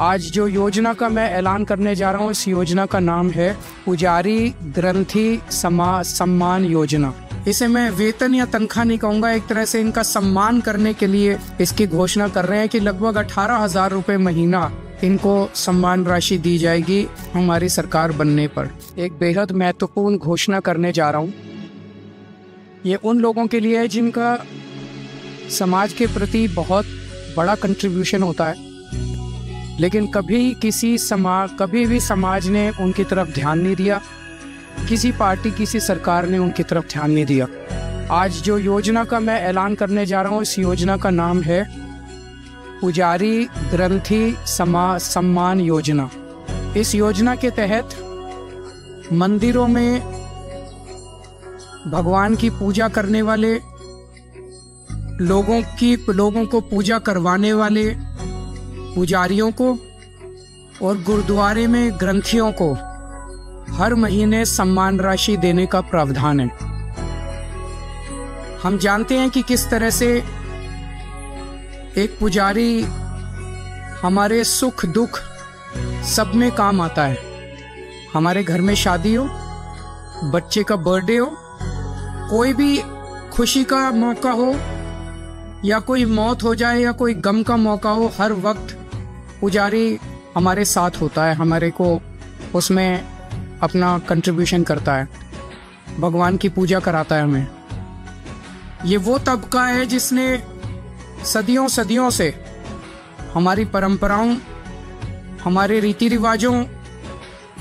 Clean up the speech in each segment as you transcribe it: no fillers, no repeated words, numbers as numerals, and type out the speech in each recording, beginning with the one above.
आज जो योजना का मैं ऐलान करने जा रहा हूँ, इस योजना का नाम है पुजारी ग्रंथी सम्मान योजना। इसे मैं वेतन या तनख्वाह नहीं कहूँगा, एक तरह से इनका सम्मान करने के लिए इसकी घोषणा कर रहे हैं कि लगभग 18,000 रुपये महीना इनको सम्मान राशि दी जाएगी हमारी सरकार बनने पर। एक बेहद महत्वपूर्ण घोषणा करने जा रहा हूँ। ये उन लोगों के लिए है जिनका समाज के प्रति बहुत बड़ा कंट्रीब्यूशन होता है, लेकिन कभी भी समाज ने उनकी तरफ ध्यान नहीं दिया, किसी पार्टी किसी सरकार ने उनकी तरफ ध्यान नहीं दिया। आज जो योजना का मैं ऐलान करने जा रहा हूँ, इस योजना का नाम है पुजारी ग्रंथी सम्मान योजना। इस योजना के तहत मंदिरों में भगवान की पूजा करने वाले लोगों को पूजा करवाने वाले पुजारियों को और गुरुद्वारे में ग्रंथियों को हर महीने सम्मान राशि देने का प्रावधान है। हम जानते हैं कि किस तरह से एक पुजारी हमारे सुख दुख सब में काम आता है। हमारे घर में शादी हो, बच्चे का बर्थडे हो, कोई भी खुशी का मौका हो या कोई मौत हो जाए या कोई गम का मौका हो, हर वक्त पुजारी हमारे साथ होता है, हमारे को उसमें अपना कंट्रीब्यूशन करता है, भगवान की पूजा कराता है हमें। ये वो तबका है जिसने सदियों से हमारी परंपराओं, हमारे रीति रिवाजों,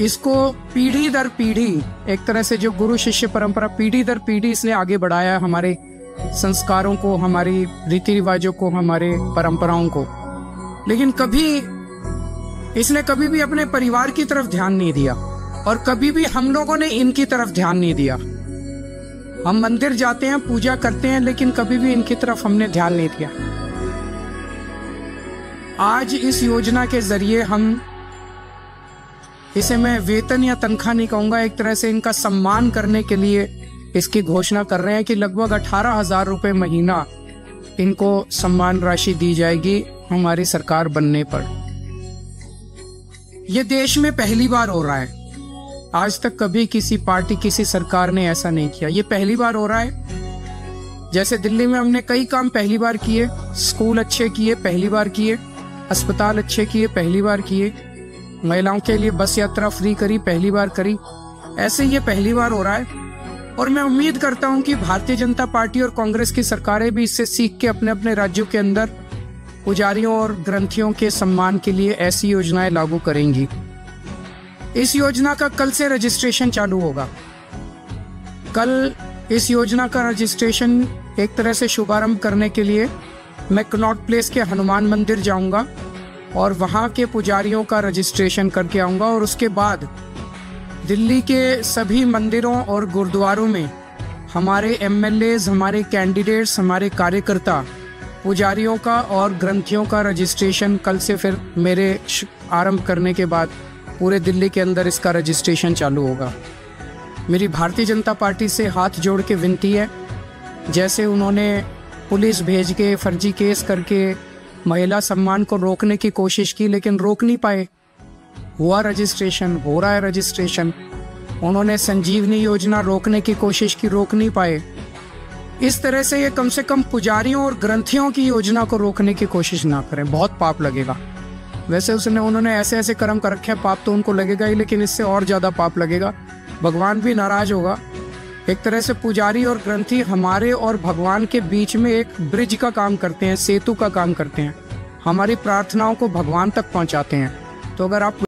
इसको पीढ़ी दर पीढ़ी, एक तरह से जो गुरु शिष्य परंपरा पीढ़ी दर पीढ़ी इसने आगे बढ़ाया, हमारे संस्कारों को, हमारी रीति रिवाजों को, हमारे परंपराओं को। लेकिन इसने कभी भी अपने परिवार की तरफ ध्यान नहीं दिया और कभी भी हम लोगों ने इनकी तरफ ध्यान नहीं दिया। हम मंदिर जाते हैं, पूजा करते हैं, लेकिन कभी भी इनकी तरफ हमने ध्यान नहीं दिया। आज इस योजना के जरिए इसे मैं वेतन या तनख्वाह नहीं कहूँगा, एक तरह से इनका सम्मान करने के लिए इसकी घोषणा कर रहे हैं कि लगभग 18,000 रुपये महीना इनको सम्मान राशि दी जाएगी हमारी सरकार बनने पर। यह देश में पहली बार हो रहा है। आज तक कभी किसी पार्टी, किसी सरकार ने ऐसा नहीं किया। ये पहली बार हो रहा है। जैसे दिल्ली में हमने कई काम पहली बार किए, स्कूल अच्छे किए, पहली बार किए, अस्पताल अच्छे किए, पहली बार किए, महिलाओं के लिए बस यात्रा फ्री करी, पहली बार करी। ऐसे ये पहली बार हो रहा है और मैं उम्मीद करता हूं कि भारतीय जनता पार्टी और कांग्रेस की सरकारें भी इससे सीख के अपने अपने राज्यों के अंदर पुजारियों और ग्रंथियों के सम्मान के लिए ऐसी योजनाएं लागू करेंगी। इस योजना का कल से रजिस्ट्रेशन चालू होगा। कल इस योजना का रजिस्ट्रेशन एक तरह से शुभारंभ करने के लिए मैं कनॉट प्लेस के हनुमान मंदिर जाऊंगा और वहां के पुजारियों का रजिस्ट्रेशन करके आऊंगा और उसके बाद दिल्ली के सभी मंदिरों और गुरुद्वारों में हमारे एमएलएज, हमारे कैंडिडेट्स, हमारे कार्यकर्ता पुजारियों का और ग्रंथियों का रजिस्ट्रेशन कल से फिर मेरे आरंभ करने के बाद पूरे दिल्ली के अंदर इसका रजिस्ट्रेशन चालू होगा। मेरी भारतीय जनता पार्टी से हाथ जोड़ के विनती है, जैसे उन्होंने पुलिस भेज के फर्जी केस करके महिला सम्मान को रोकने की कोशिश की लेकिन रोक नहीं पाए, हुआ रजिस्ट्रेशन, हो रहा है रजिस्ट्रेशन। उन्होंने संजीवनी योजना रोकने की कोशिश की, रोक नहीं पाए। इस तरह से ये कम से कम पुजारियों और ग्रंथियों की योजना को रोकने की कोशिश ना करें, बहुत पाप लगेगा। वैसे उन्होंने ऐसे ऐसे कर्म कर रखे हैं, पाप तो उनको लगेगा ही, लेकिन इससे और ज़्यादा पाप लगेगा, भगवान भी नाराज होगा। एक तरह से पुजारी और ग्रंथी हमारे और भगवान के बीच में एक ब्रिज का काम करते हैं, सेतु का काम करते हैं, हमारी प्रार्थनाओं को भगवान तक पहुंचाते हैं। तो अगर आप